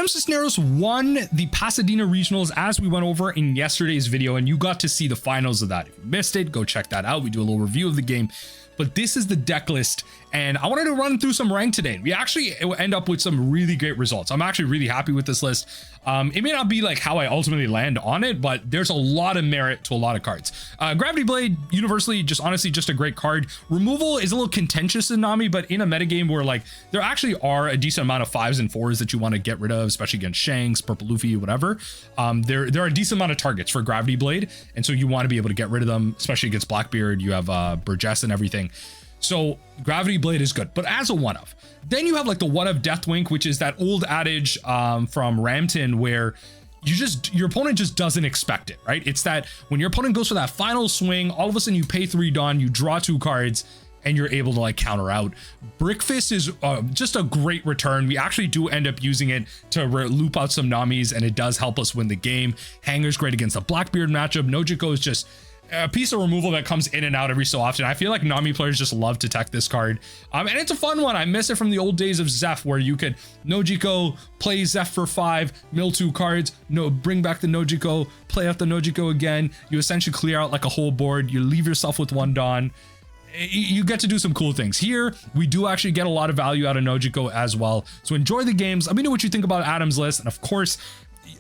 Adam Cisneros won the Pasadena Regionals as we went over in yesterday's video, and you got to see the finals of that. If you missed it, go check that out. We do a little review of the game. But this is the deck list, and I wanted to run through some rank today. We actually end up with some really great results. I'm actually really happy with this list. It may not be like how I ultimately land on it, but there's a lot of merit to a lot of cards. Gravity Blade, universally, just honestly, just a great card. Removal is a little contentious in Nami, but in a metagame where like there actually are a decent amount of 5s and 4s that you want to get rid of, especially against Shanks, Purple Luffy, whatever. There are a decent amount of targets for Gravity Blade, and so you want to be able to get rid of them, especially against Blackbeard. You have Burgess and everything. So Gravity Blade is good, but as a one of, then you have like the one of Deathwink, which is that old adage from Ramton where your opponent just doesn't expect it, right? It's that when your opponent goes for that final swing, all of a sudden you pay 3 Dawn, you draw 2 cards, and you're able to like counter out. Brickfist is just a great return. We actually do end up using it to loop out some Namis, and it does help us win the game. Hanger's great against the Blackbeard matchup. Nojiko is just a piece of removal that comes in and out every so often. I feel like Nami players just love to tech this card. And it's a fun one. I miss it from the old days of Zeph, where you could Nojiko, play Zeph for 5, mill 2 cards, bring back the Nojiko, play out the Nojiko again. You essentially clear out like a whole board. You leave yourself with 1 Dawn. You get to do some cool things. Here, we do actually get a lot of value out of Nojiko as well. So enjoy the games. Let me know what you think about Adam's list. And of course,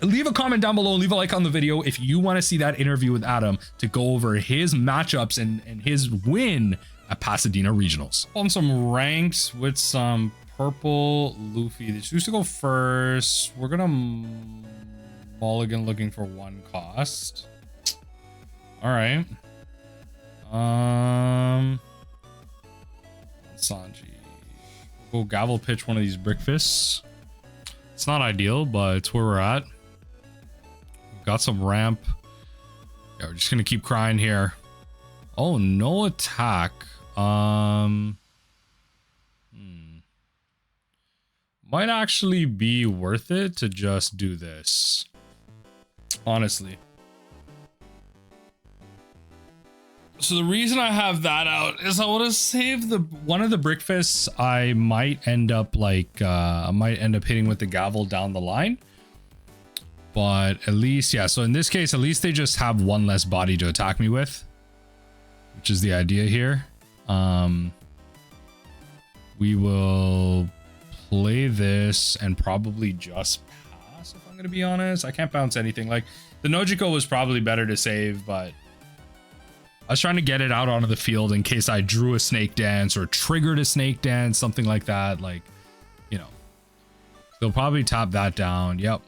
leave a comment down below, leave a like on the video if you want to see that interview with Adam to go over his matchups and his win at Pasadena Regionals. On some ranks with some Purple Luffy. They choose to go first. We're gonna mulligan looking for 1 cost. All right. Sanji. We'll go gavel pitch one of these Brickfists. It's not ideal, but it's where we're at. We've got some ramp. Yeah, we're just gonna keep crying here. Oh, no attack. Might actually be worth it to just do this. Honestly. So the reason I have that out is I want to save one of the Brickfists. I might end up hitting with the gavel down the line, but at least, yeah. So in this case, at least they just have 1 less body to attack me with, which is the idea here. We will play this and probably just pass, if I'm going to be honest. I can't bounce anything. Like the Nojiko was probably better to save, but I was trying to get it out onto the field in case I drew a Snake Dance or triggered a Snake Dance, something like that. Like, you know, they'll probably tap that down. Yep.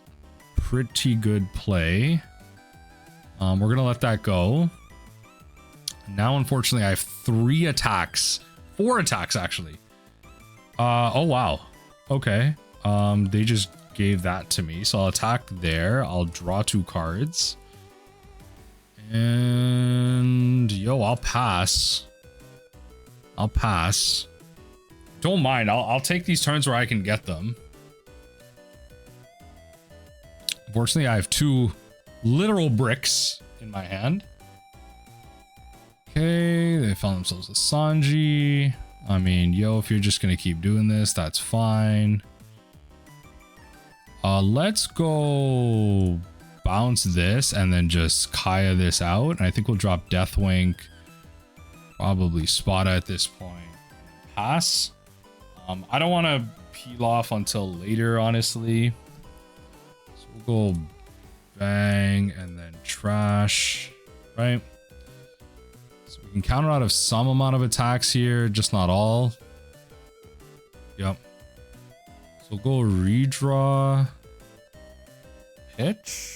Pretty good play. We're going to let that go. Now, unfortunately, I have 3 attacks, 4 attacks, actually. Oh, wow. Okay. They just gave that to me. So I'll attack there. I'll draw 2 cards. And yo, I'll pass. Don't mind. I'll take these turns where I can get them. Unfortunately, I have 2 literal bricks in my hand. Okay, they found themselves a Sanji. I mean, yo, if you're just gonna keep doing this, that's fine. Let's go bounce this and then just Kaya this out. And I think we'll drop Deathwink, probably Spada at this point. Pass. I don't want to peel off until later, honestly. So we'll go bang and then trash, right? So we can counter out of some amount of attacks here, just not all. Yep. So we'll go redraw, pitch.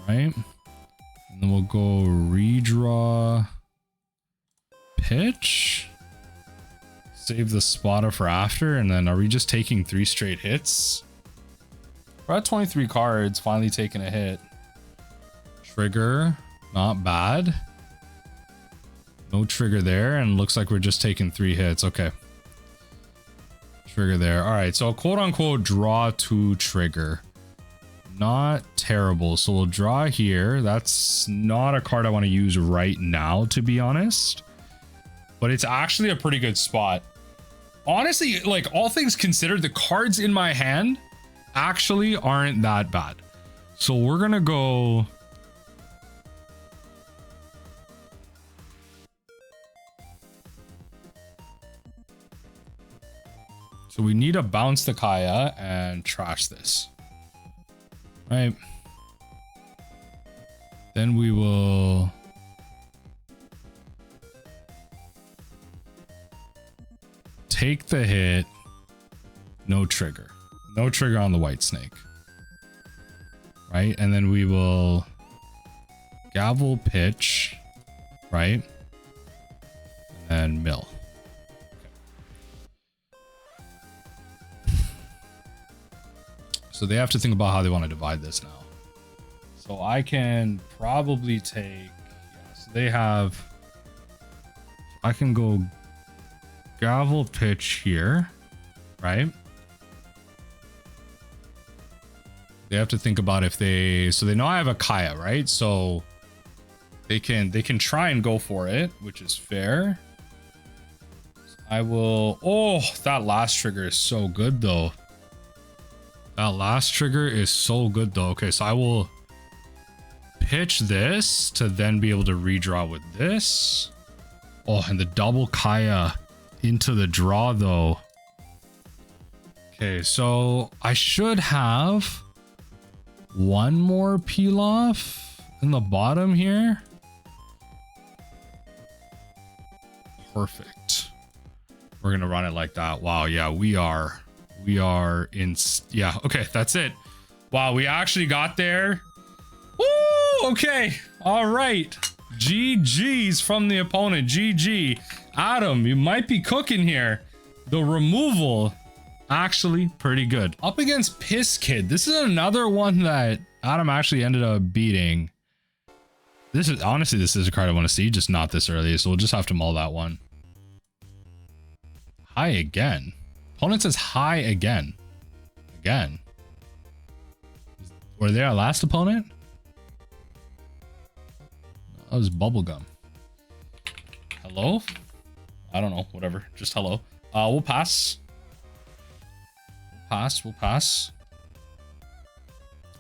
Right, and then we'll go redraw, pitch, save the spotter for after, and then are we just taking 3 straight hits? We're at 23 cards, finally taking a hit. Trigger, not bad. No trigger there, and looks like we're just taking 3 hits. Okay. Trigger there. All right, so quote unquote draw 2 trigger. Not terrible. So we'll draw here. That's not a card I want to use right now, to be honest, but it's actually a pretty good spot. honestly, like all things considered, the cards in my hand actually aren't that bad. So we're gonna go. So we need to bounce the Kaya and trash this. Right. Then we will take the hit. No trigger. No trigger on the white snake. Right. And then we will gavel pitch. Right. And then mill. So they have to think about how they want to divide this now. So I can probably take, yeah, so they have, I can go gavel pitch here, right? They have to think about if they, so they know I have a Kaya, right? So they can try and go for it, which is fair. I will, oh, that last trigger is so good though. That last trigger is so good though. Okay, so I will pitch this to then be able to redraw with this. Oh, and the double Kaya into the draw though. Okay, so I should have one more peel off in the bottom here. Perfect. We're gonna run it like that. Wow, yeah, we are in, yeah, okay, that's it. Wow, we actually got there. Woo, okay, all right. GG's from the opponent. GG. Adam, you might be cooking here. The removal, actually pretty good. Up against Piss Kid. This is another one that Adam actually ended up beating. This is, honestly, this is a card I want to see, just not this early, so we'll just have to mull that one. High again. Opponent says high again. Again. Were they our last opponent? That was bubblegum. Hello? I don't know. Whatever. Just hello. We'll pass. We'll pass.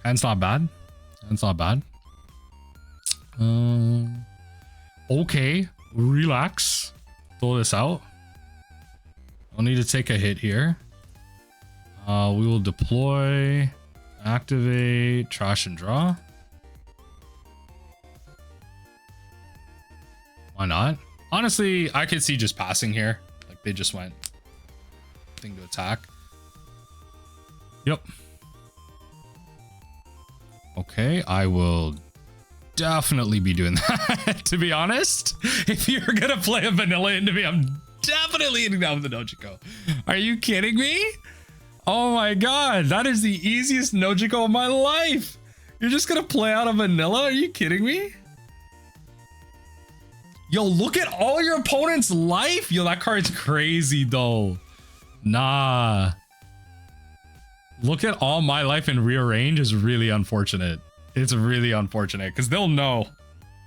Hand's not bad. Hand's not bad. Okay. Relax. Throw this out. I'll need to take a hit here. We will deploy, activate, trash and draw. Why not? Honestly, I could see just passing here. Like they just went thing to attack. Yep. Okay, I will definitely be doing that. To be honest, if you're gonna play a vanilla into me, I'm definitely hitting down with the Nojiko. Are you kidding me? Oh my god, that is the easiest Nojiko of my life. You're just gonna play out a vanilla? Are you kidding me? Yo, look at all your opponent's life. Yo, that card's crazy though. Nah. Look at all my life in rearrange is really unfortunate. It's really unfortunate because they'll know.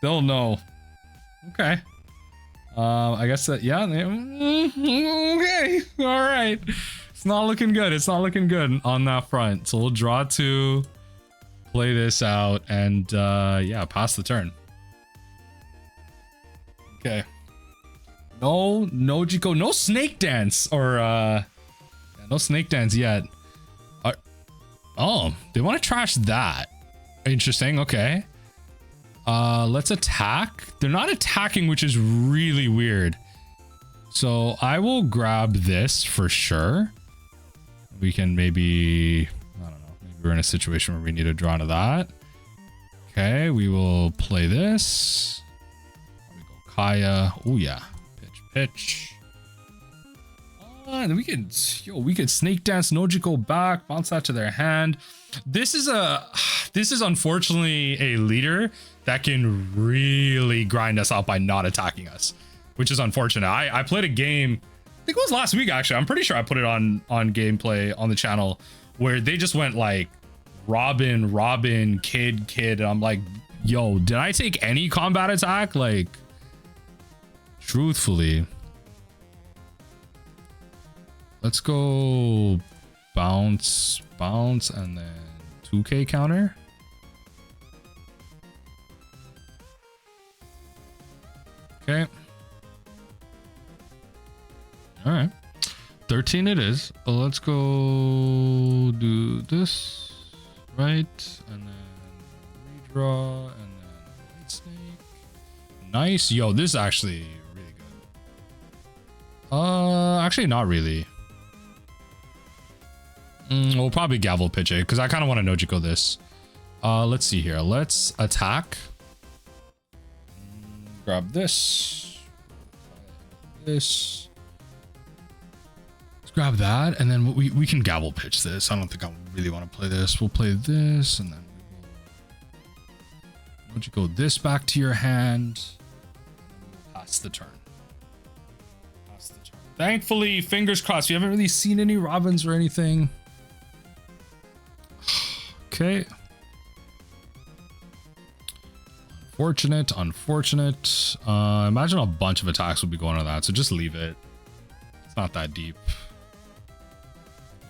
They'll know. Okay. I guess that, yeah. Okay. All right. It's not looking good. It's not looking good on that front. So we'll draw two, play this out, and yeah, pass the turn. Okay. No Nojiko, no snake dance, or yeah, no snake dance yet. Oh, they want to trash that. Interesting. Okay. Let's attack. They're not attacking, which is really weird. So I will grab this for sure. We can maybe, I don't know, maybe we're in a situation where we need to draw to that. Okay, we will play this. We go Kaya. Oh yeah, pitch. And we could, we could snake dance Nojiko back, bounce that to their hand. This is unfortunately a leader that can really grind us out by not attacking us, which is unfortunate. I played a game, I think it was last week actually. I'm pretty sure I put it on gameplay on the channel where they just went like Robin, Kid. And I'm like, yo, did I take any combat attack? Like, truthfully. Let's go bounce, bounce, and then 2K counter. Okay. All right. 13 it is. Let's go do this, right? And then redraw, and then white snake. Nice. Yo, this is actually really good. Actually not really. We'll probably gavel pitch it because I kind of want to Nojiko this. Let's see here. Let's attack. Grab this. This. Let's grab that, and then we can gavel pitch this. I don't think I really want to play this. We'll play this, and then we will Nojiko this back to your hand. Pass the turn. Pass the turn. Thankfully, fingers crossed. We haven't really seen any Robins or anything. Okay. Unfortunate, unfortunate. Imagine a bunch of attacks would be going on that, so just leave it. It's not that deep.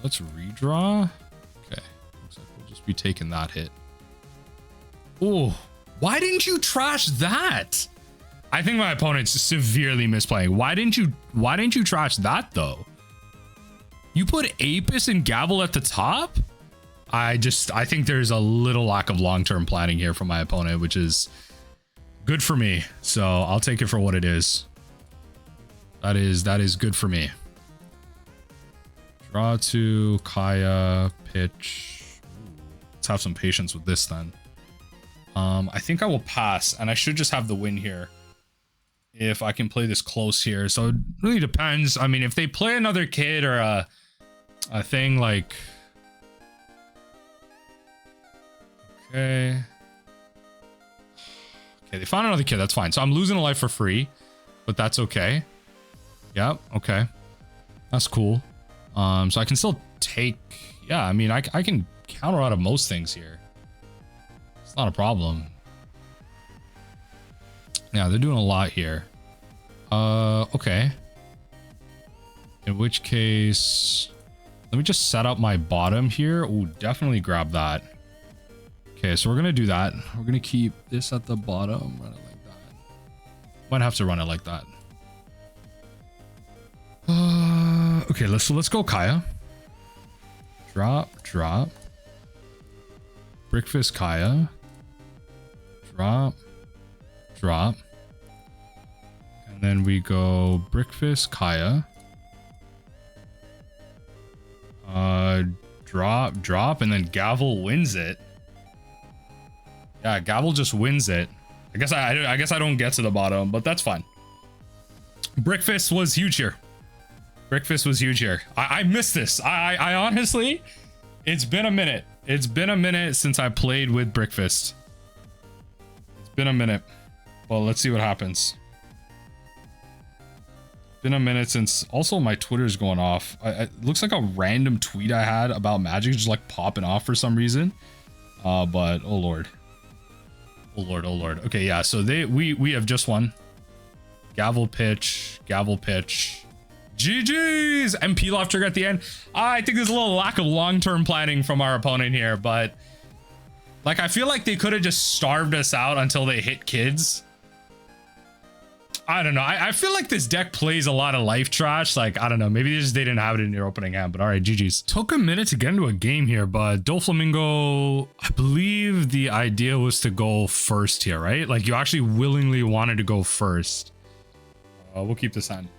Let's redraw. Okay. Looks like we'll just be taking that hit. Oh, why didn't you trash that? I think my opponent's severely misplaying. Why didn't you trash that though? You put Apis and Gavel at the top? I think there's a little lack of long-term planning here from my opponent, which is good for me. So I'll take it for what it is. That is good for me. Draw to Kaya, pitch. Let's have some patience with this then. I think I will pass, and I should just have the win here if I can play this close here. So it really depends. I mean, if they play another kid or a thing like... Okay, they found another kid. That's fine. So I'm losing a life for free, but that's okay. Yeah, okay. That's cool. So I can still take... Yeah, I mean, I can counter out of most things here. It's not a problem. Yeah, they're doing a lot here. Okay. In which case... Let me just set up my bottom here. Ooh, definitely grab that. Okay, so we're going to do that. We're going to keep this at the bottom. Run it like that. Might have to run it like that. Okay, let's go Kaya. Drop, drop. Brickfist Kaya. Drop, drop. And then we go Brickfist Kaya. Drop, drop, and then Gavel wins it. Yeah, Gavel just wins it. I guess I don't get to the bottom, but that's fine. Brickfist was huge here. Brickfist was huge here. I missed this. I honestly, it's been a minute. It's been a minute since I played with Brickfist. It's been a minute. Well, let's see what happens. Been a minute since. Also, my Twitter's going off. It looks like a random tweet I had about Magic just like popping off for some reason. But oh lord. Oh lord, oh lord. Okay, yeah, so we have just won. Gavel pitch, gavel pitch. GG's! And Pilaf trigger at the end. I think there's a little lack of long-term planning from our opponent here, but like I feel like they could have just starved us out until they hit kids. I don't know. I feel like this deck plays a lot of life trash. Like, I don't know. Maybe they didn't have it in your opening hand, but all right, GG's. Took a minute to get into a game here, but Doflamingo, I believe the idea was to go first here, right? Like you actually willingly wanted to go first. We'll keep this hand.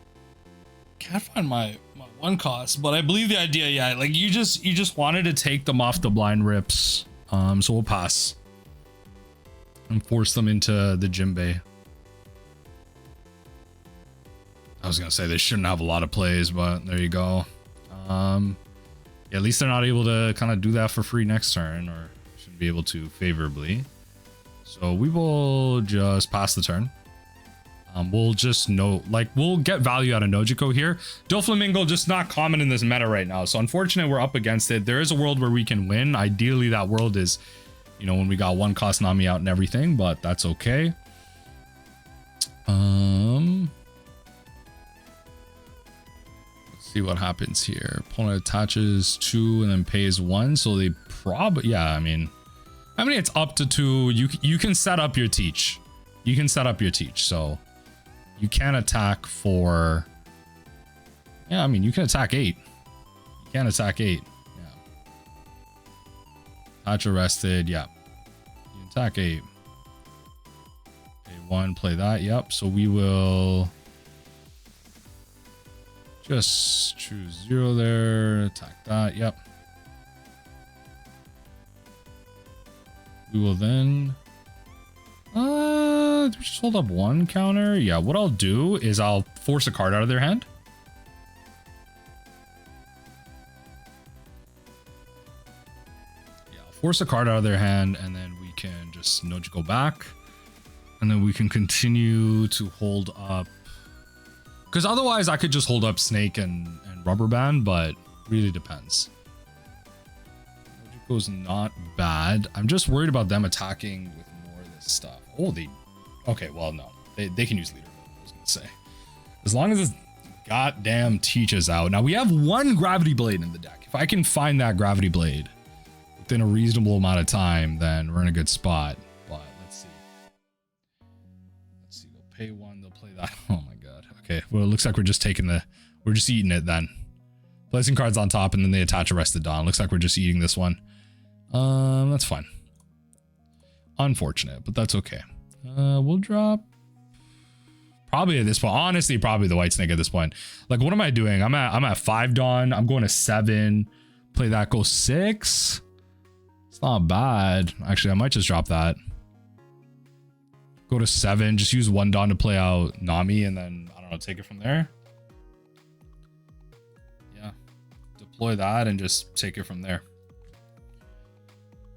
Can't find my one cost, but I believe the idea, yeah, like you just wanted to take them off the blind rips. So we'll pass and force them into the Jinbei. I was gonna say they shouldn't have a lot of plays, but there you go. Yeah, at least they're not able to kind of do that for free next turn, or should be able to favorably. So we will just pass the turn. We'll just we'll get value out of Nojiko here. Doflamingo just not common in this meta right now, so unfortunately we're up against it. There is a world where we can win. Ideally that world is, you know, when we got one cost Nami out and everything, but that's okay. See what happens here. Opponent attaches 2 and then pays 1. So they probably, yeah, I mean it's up to 2. You can set up your teach. You can set up your teach. So you can attack for, yeah, I mean, you can attack 8. You can attack 8. Yeah. Attach arrested. Yeah. You can attack 8. Pay 1, play that. Yep. So we will just choose 0 there. Attack that. Yep. We will then just hold up 1 counter. Yeah, what I'll do is I'll force a card out of their hand. Yeah, I'll force a card out of their hand, and then we can just nudge go back, and then we can continue to hold up, because otherwise I could just hold up Snake and Rubber Band, but really depends. Goes not bad. I'm just worried about them attacking with more of this stuff. Oh, okay, well, no, they can use leader mode, I was gonna say, as long as this goddamn teaches out. Now we have 1 gravity blade in the deck. If I can find that gravity blade within a reasonable amount of time, then we're in a good spot. But let's see, they'll pay 1, they'll play that. Oh my god. Okay, well, it looks like we're just eating it then. Placing cards on top, and then they attach Arrested Dawn. Looks like we're just eating this one. That's fine. Unfortunate, but that's okay. We'll drop probably at this point. Honestly, probably the White Snake at this point. Like, what am I doing? I'm at 5 Dawn. I'm going to 7. Play that. Go 6. It's not bad. Actually, I might just drop that. Go to 7. Just use 1 Dawn to play out Nami, and then I don't know, take it from there. Yeah, deploy that and just take it from there.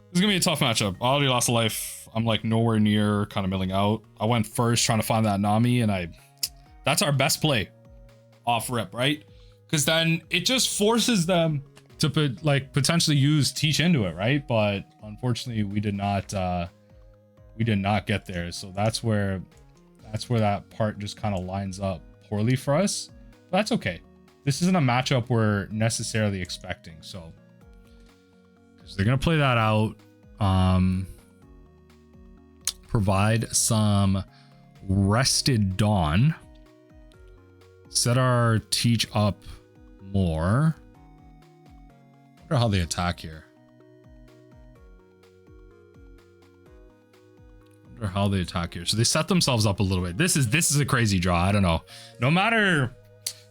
This is gonna be a tough matchup. I already lost a life. I'm like nowhere near kind of milling out. I went first trying to find that Nami, and that's our best play off rip, right? Because then it just forces them to potentially use teach into it, right? But unfortunately, we did not get there. So that's where that part just kind of lines up poorly for us. But that's okay. This isn't a matchup we're necessarily expecting. So they're gonna play that out. Provide some Rested Dawn. Set our teach up more. I wonder how they attack here. So they set themselves up a little bit. This is a crazy draw. I don't know.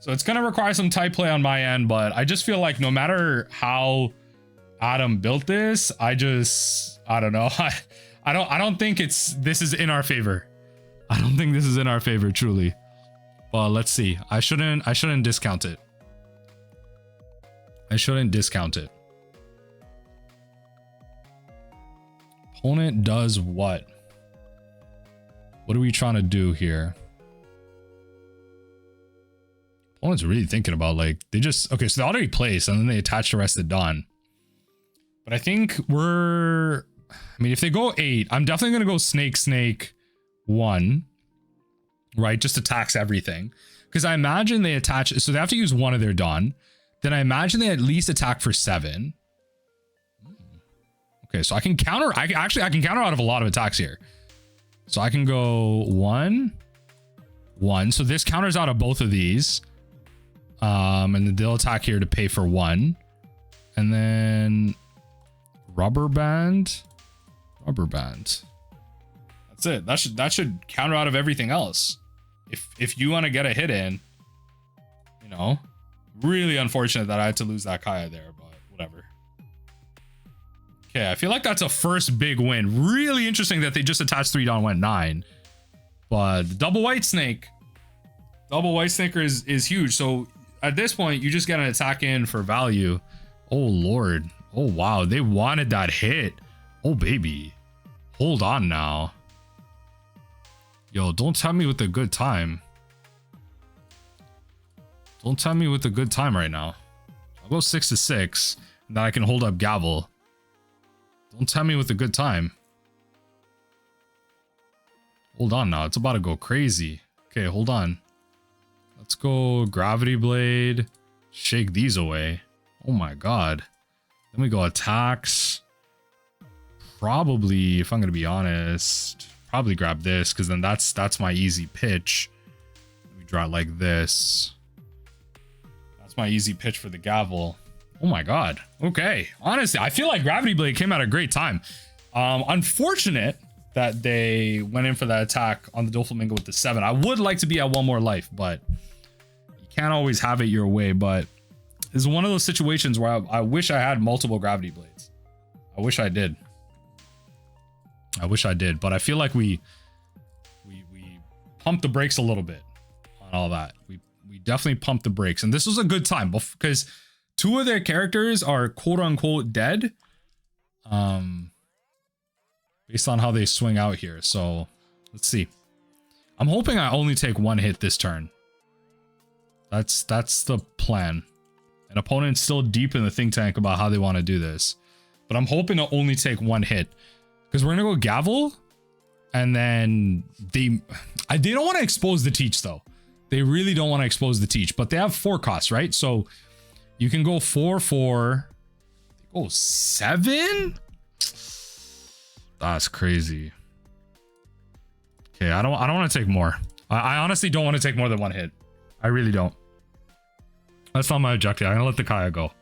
So it's gonna require some tight play on my end, but I just feel like no matter how Adam built this, I don't know. I don't think this is in our favor. I don't think this is in our favor, truly. Well, let's see. I shouldn't discount it. Opponent does what? What are we trying to do here? Opponent's really thinking about, like, okay, so they already placed and then they attach the Arrested Dawn. But I think if they go 8, I'm definitely going to go Snake 1, right? Just to tax everything. Because I imagine they attach, so they have to use 1 of their Dawn. Then I imagine they at least attack for 7. Okay, so I can counter, I can counter out of a lot of attacks here. So I can go 1. So this counters out of both of these. And then they'll attack here to pay for 1. And then Rubber Band. That's it. That should counter out of everything else. If you want to get a hit in, really unfortunate that I had to lose that Kaya there, but whatever. Okay, I feel like that's a first big win. Really interesting that they just attached 3 Dawn, went 9. But the double White Snake is huge. So at this point, you just get an attack in for value. Oh Lord. Oh wow, they wanted that hit. Oh baby, hold on now. Yo, don't tell me with a good time. Don't tell me with a good time right now. I'll go 6 to 6, and then I can hold up Gavel. Don't tell me with a good time. Hold on now, it's about to go crazy. Okay, hold on. Let's go Gravity Blade. shake these away. Oh my god. Then we go attacks. Probably, if I'm gonna be honest, probably grab this, because then that's my easy pitch. We draw it like this. That's my easy pitch for the gavel. Oh my god. Okay. Honestly, I feel like Gravity Blade came at a great time. Unfortunate that they went in for that attack on the Doflamingo with the 7. I would like to be at 1 more life, but you can't always have it your way. But it's one of those situations where I wish I had multiple Gravity Blades. I wish I did. But I feel like we pumped the brakes a little bit on all that. We definitely pumped the brakes, and this was a good time because 2 of their characters are quote unquote dead. Based on how they swing out here. So let's see. I'm hoping I only take 1 hit this turn. That's the plan. An opponent's still deep in the think tank about how they want to do this, but I'm hoping to only take 1 hit, because we're gonna go gavel, and then they don't want to expose the teach though. They really don't want to expose the teach, but they have 4 costs, right? So you can go 4/4. They go 7. That's crazy. Okay, I don't want to take more. I honestly don't want to take more than 1 hit. I really don't. That's not my objective. I'm gonna let the Kaya go.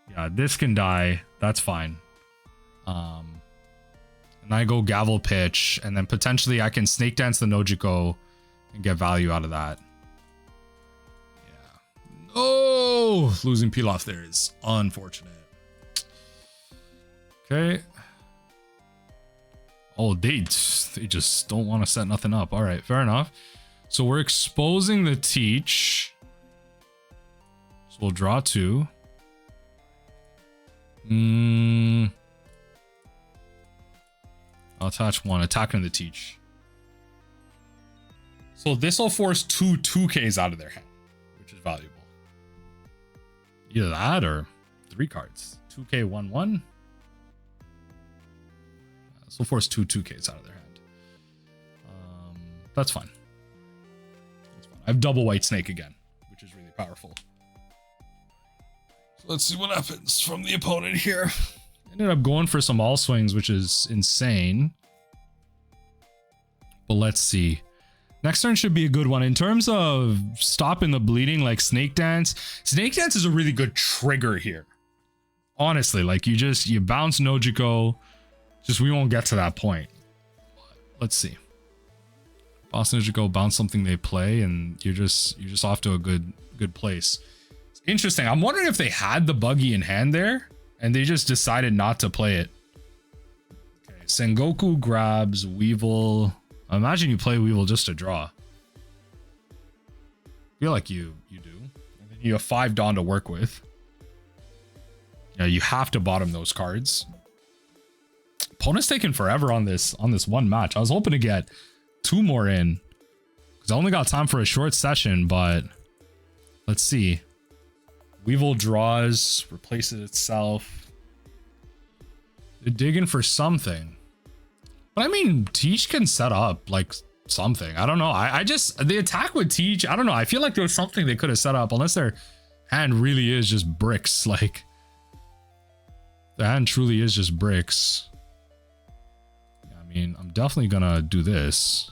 Yeah, this can die. That's fine. And I go gavel pitch, and then potentially I can snake dance the Nojiko and get value out of that. Yeah. Oh, losing Pilaf there is unfortunate. Okay. Oh, they just don't want to set nothing up. All right, fair enough. So we're exposing the teach. So we'll draw 2. I'll attach 1, attacking the teach. So this will force 2 2Ks out of their hand, which is valuable. Either that or 3 cards. 2K 1/1. This will force 2 2Ks out of their hand. That's fine. I have double White Snake again, which is really powerful. So let's see what happens from the opponent here. Ended up going for some all swings, which is insane. But let's see. Next turn should be a good one. In terms of stopping the bleeding, like Snake Dance. Snake Dance is a really good trigger here. Honestly, like you bounce Nojiko. Just we won't get to that point. Let's see. Boss Nojiko, bounce something they play, and you're just off to a good place. It's interesting. I'm wondering if they had the buggy in hand there and they just decided not to play it. Okay, Sengoku grabs Weevil. I imagine you play Weevil just to draw. I feel like you do. And then you have 5 Dawn to work with. Yeah, you have to bottom those cards. Opponent's taking forever on this one match. I was hoping to get 2 more in, because I only got time for a short session, but let's see. Weevil draws, replaces itself. They're digging for something. But I mean, Teach can set up like something. I don't know. I just, the attack with Teach, I don't know. I feel like there was something they could have set up, unless their hand really is just bricks. Like, the hand truly is just bricks. I mean, I'm definitely gonna do this.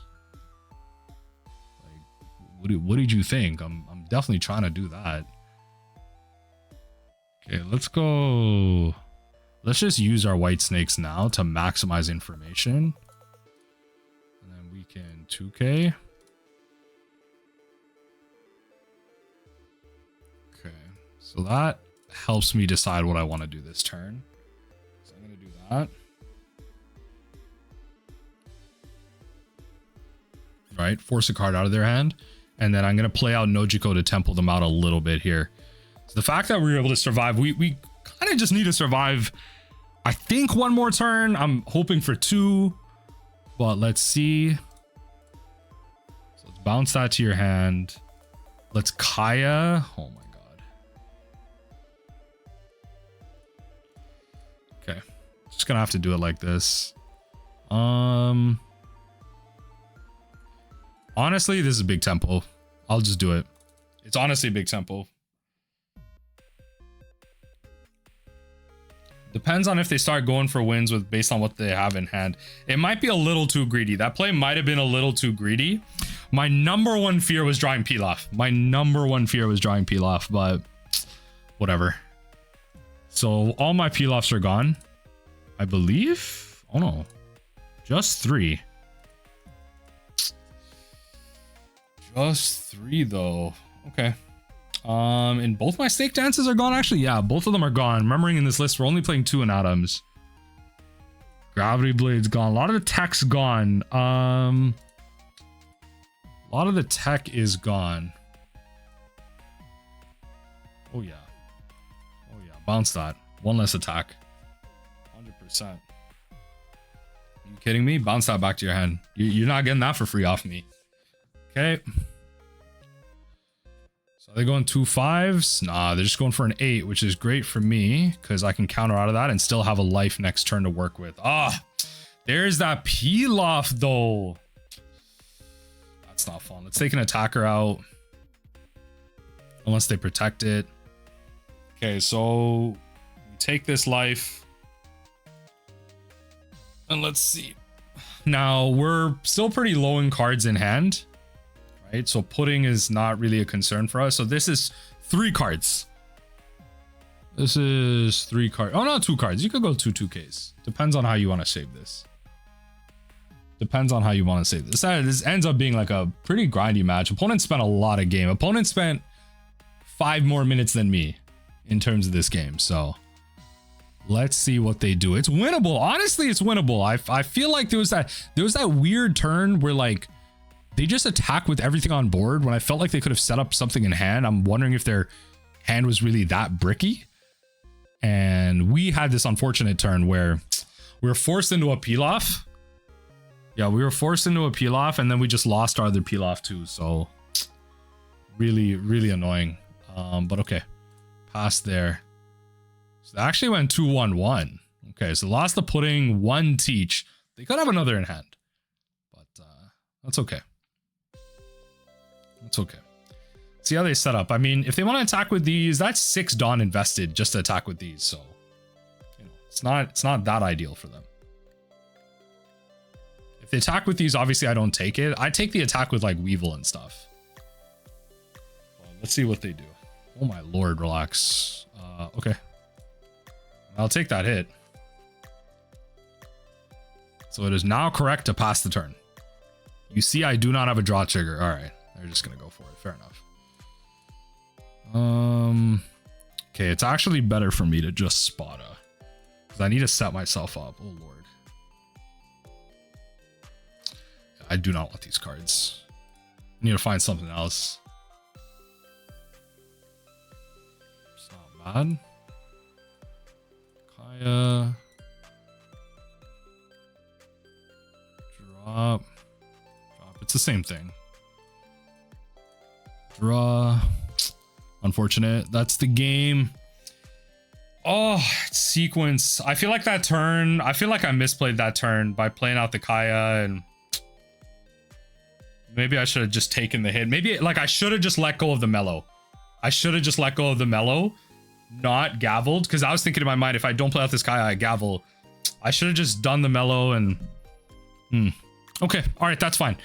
Like, what did you think? I'm definitely trying to do that. Okay, let's go. Let's just use our white snakes now to maximize information. And then we can 2K. Okay, so that helps me decide what I want to do this turn. So I'm gonna do that. Right, force a card out of their hand, and then I'm gonna play out Nojiko to temple them out a little bit here. So the fact that we were able to survive, we kind of just need to survive, I think, 1 more turn. I'm hoping for 2, but let's see. So let's bounce that to your hand. Let's Kaya. Oh my god. Okay, just gonna have to do it like this. Honestly, this is a big tempo. I'll just do it. It's honestly a big tempo. Depends on if they start going for wins with based on what they have in hand. It might be a little too greedy. That play might have been a little too greedy. My number one fear was drawing Pilaf. My number one fear was drawing Pilaf, but whatever. So all my Pilafs are gone, I believe. Oh no, just 3. Just 3 though. Okay. And both my stake dances are gone actually. Yeah, both of them are gone. Remembering in this list we're only playing 2 in Atoms. Gravity Blade's gone. A lot of the tech's gone. A lot of the tech is gone. Oh yeah. Oh yeah. Bounce that. 1 less attack. 100%. Are you kidding me? Bounce that back to your hand. You're not getting that for free off me. Okay. So they're going 2 5s. Nah, they're just going for an 8, which is great for me because I can counter out of that and still have a life next turn to work with. Ah, there's that Pilaf though. That's not fun. Let's take an attacker out. Unless they protect it. Okay, so we take this life. And let's see. Now we're still pretty low in cards in hand. Right, so putting is not really a concern for us. So this is 3 cards. This is 3 cards. Oh no, 2 cards. You could go 2 2Ks. Depends on how you want to save this. Depends on how you want to save this. This ends up being like a pretty grindy match. Opponent spent a lot of game. Opponent spent 5 more minutes than me in terms of this game. So let's see what they do. It's winnable. Honestly, it's winnable. I feel like there was that weird turn where like they just attack with everything on board when I felt like they could have set up something in hand. I'm wondering if their hand was really that bricky. And we had this unfortunate turn where we were forced into a Pilaf. Yeah, we were forced into a Pilaf and then we just lost our other Pilaf too. So really, really annoying. But okay, past there. So they actually went 2-1-1. Okay, so lost the pudding, 1 teach. They could have another in hand, but that's okay. It's okay. See how they set up. I mean, if they want to attack with these, that's 6 Dawn invested just to attack with these. So, you know, it's not that ideal for them. If they attack with these, obviously I don't take it. I take the attack with like Weevil and stuff. Well, let's see what they do. Oh my lord, relax. Okay. I'll take that hit. So it is now correct to pass the turn. You see, I do not have a draw trigger. All right. They're just gonna go for it. Fair enough. Okay, it's actually better for me to just spot because I need to set myself up. Oh lord, I do not want these cards. I need to find something else. It's not bad. Kaya, drop. It's the same thing. Draw. Unfortunate. That's the game. Oh, sequence. I feel like that turn. I feel like I misplayed that turn by playing out the Kaya, and maybe I should have just taken the hit. Maybe like I should have just let go of the mellow. I should have just let go of the mellow, not gavelled, because I was thinking in my mind, if I don't play out this Kaya, I gavel. I should have just done the mellow and okay. All right, that's fine.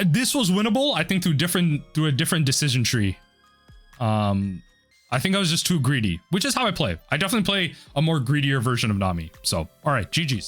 This was winnable, I think, through a different decision tree. I think I was just too greedy, which is how I play. I definitely play a more greedier version of Nami. So, all right, GG's.